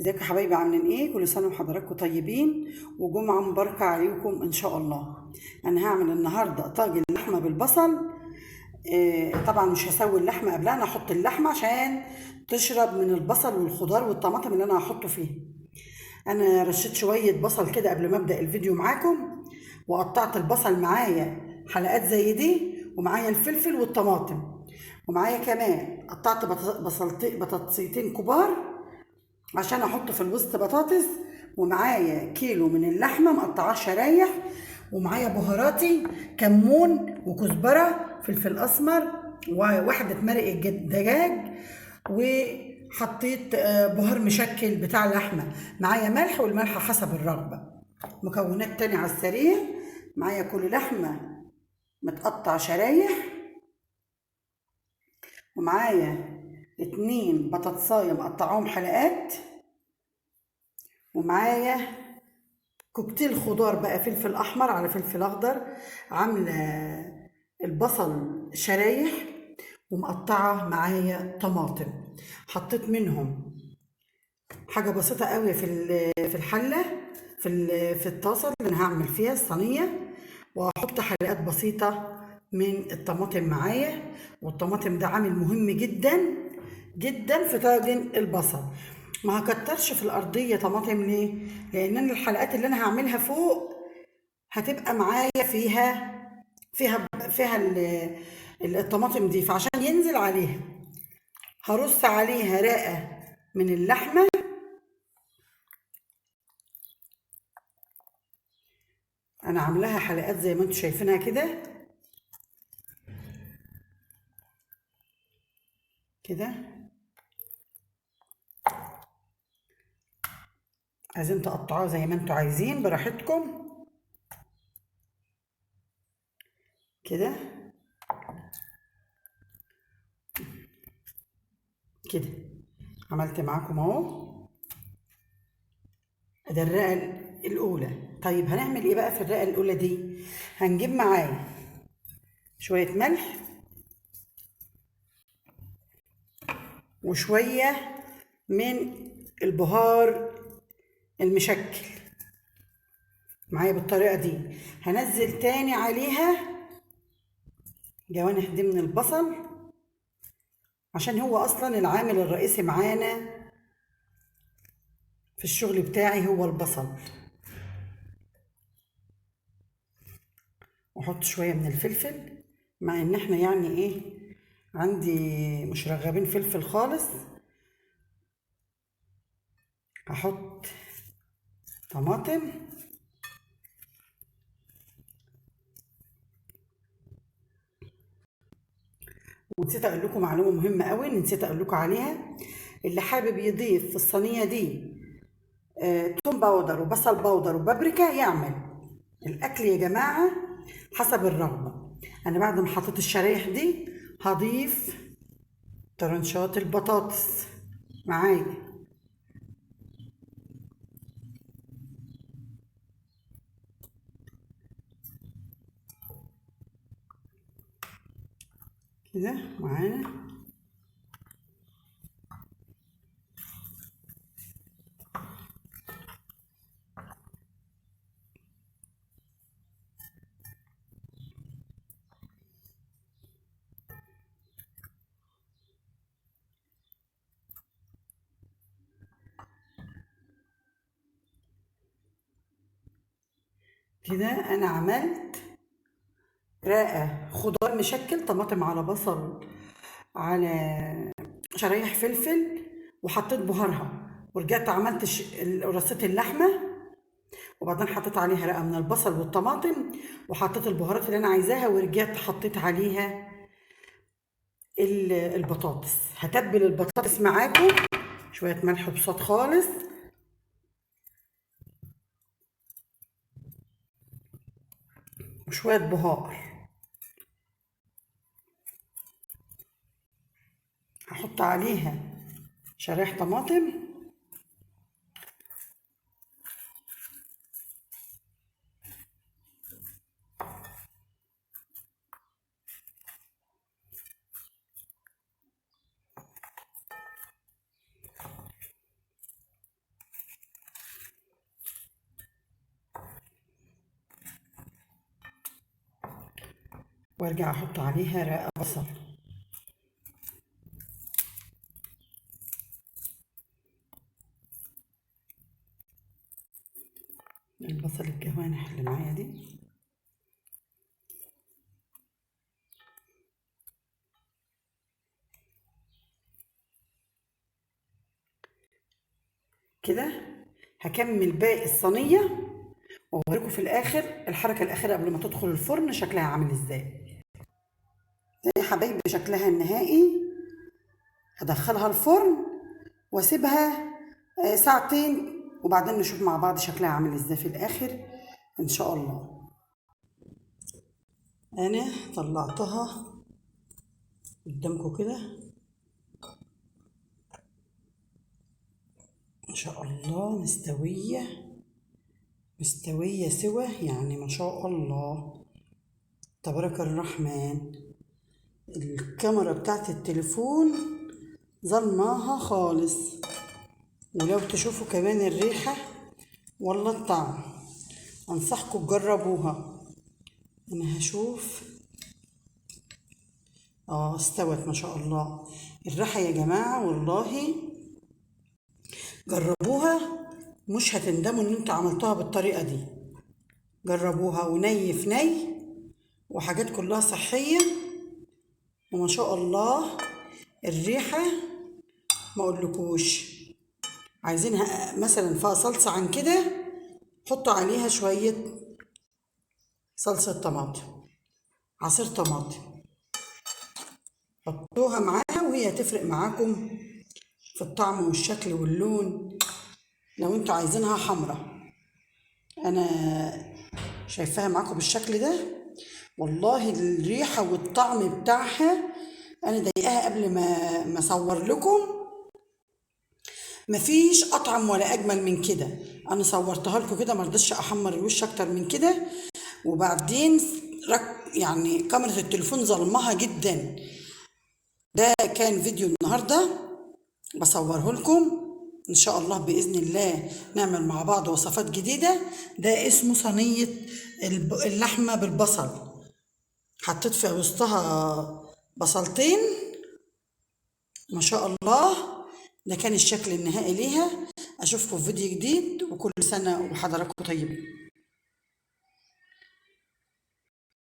ازيكم يا حبايبي؟ عاملين ايه؟ كل سنه وحضراتكم طيبين وجمعه مباركه عليكم ان شاء الله. انا هعمل النهارده طاجن لحمه بالبصل. طبعا مش هسوي اللحمه قبلها، انا هحط اللحمه عشان تشرب من البصل والخضار والطماطم اللي انا هحطه فيه. انا رشيت شويه بصل كده قبل ما ابدا الفيديو معاكم، وقطعت البصل معايا حلقات زي دي، ومعايا الفلفل والطماطم، ومعايا كمان قطعت بطاطسيتين كبار عشان احط في الوسط بطاطس، ومعايا كيلو من اللحمه مقطعاه شرايح، ومعايا بهاراتي كمون وكزبره فلفل اسمر وواحده مرق دجاج، وحطيت بهار مشكل بتاع اللحمه، معايا ملح، والملح حسب الرغبه. مكونات تانية على السريع: معايا كل لحمه متقطع شرايح، ومعايا 2 بطاطسايه مقطعاهم حلقات، ومعايا كوكتيل خضار بقى، فلفل احمر على فلفل اخضر، عامله البصل شرايح، ومقطعه معايا طماطم. حطيت منهم حاجه بسيطه قوي في الحله، في الطاسه اللي انا هعمل فيها الصينيه، واحط حلقات بسيطه من الطماطم معايا. والطماطم ده عامل مهم جدا جدا في طاجن البصل. ما هكترش في الارضيه طماطم ليه؟ لان انا الحلقات اللي انا هعملها فوق هتبقى معايا فيها الطماطم دي، فعشان ينزل عليها هرص عليها رقه من اللحمه. انا عاملاها حلقات زي ما انتم شايفينها كده كده. عايزين تقطعوها زي ما انتم عايزين براحتكم كده كده. عملت معاكم اهو، ده الرقه الاولى. طيب هنعمل ايه بقى في الرقه الاولى دي؟ هنجيب معايا شويه ملح وشويه من البهار المشكل معايا بالطريقه دي. هنزل تاني عليها جوانح دي من البصل، عشان هو اصلا العامل الرئيسي معانا في الشغل بتاعي هو البصل. واحط شويه من الفلفل، مع ان احنا يعني ايه، عندي مش رغابين فلفل خالص. هحط طماطم، ونسيت اقول لكم معلومه مهمه قوي، نسيت اقول لكم عليها. اللي حابب يضيف في الصينيه دي توم باودر وبصل باودر وبابريكا يعمل. الاكل يا جماعه حسب الرغبه. انا بعد ما حطيت الشرايح دي هضيف طرنشات البطاطس معايا كده معانا. كده انا عملت رقه خضار مشكل، طماطم على بصل على شرايح فلفل، وحطيت بهارها، ورجعت عملت رصيت اللحمه، وبعدين حطيت عليها رقه من البصل والطماطم، وحطيت البهارات اللي انا عايزاها، ورجعت حطيت عليها البطاطس. هتبل البطاطس معاكم شويه ملح بصوت خالص، وشويه بهار. هحط عليها شرايح طماطم، وارجع احط عليها رق بصل. البصل الجوانح اللي معايا دي كده. هكمل باقي الصينيه واوريكم في الاخر الحركه الاخيره قبل ما تدخل الفرن شكلها عامل ازاي. يا حبايبي شكلها النهائي. هدخلها الفرن واسيبها ساعتين وبعدين نشوف مع بعض شكلها عامل ازاي في الاخر ان شاء الله. انا طلعتها قدامكم كده ما شاء الله، مستوية سوا، يعني ما شاء الله تبارك الرحمن. الكاميرا بتاعت التليفون ظلماها خالص، ولو تشوفوا كمان الريحة ولا الطعم انصحكم تجربوها. انا هشوف. استوت ما شاء الله. الريحة يا جماعة والله جربوها، مش هتندموا ان انتوا عملتوها بالطريقة دي. جربوها وني في ني، وحاجات كلها صحية وما شاء الله. الريحة ما اقولكوش. عايزينها مثلا فيها صلصة عن كده، حطوا عليها شوية صلصة طماطم، عصير طماطم، حطوها معاها وهي هتفرق معاكم في الطعم والشكل واللون. لو انتوا عايزينها حمرا، انا شايفاها معاكم بالشكل ده. والله الريحة والطعم بتاعها انا ضايقاها قبل ما اصور لكم. مفيش اطعم ولا اجمل من كده. انا صورتها لكم كده، مرضتش احمر الوش اكتر من كده، وبعدين يعني كاميرا التليفون ظلمها جدا. ده كان فيديو النهارده بصوره لكم. ان شاء الله باذن الله نعمل مع بعض وصفات جديده. ده اسمه صينيه اللحمه بالبصل. حطيت في وسطها بصلتين ما شاء الله. ده كان الشكل النهائي ليها. اشوفكم في فيديو جديد، وكل سنه وحضراتكم طيبين.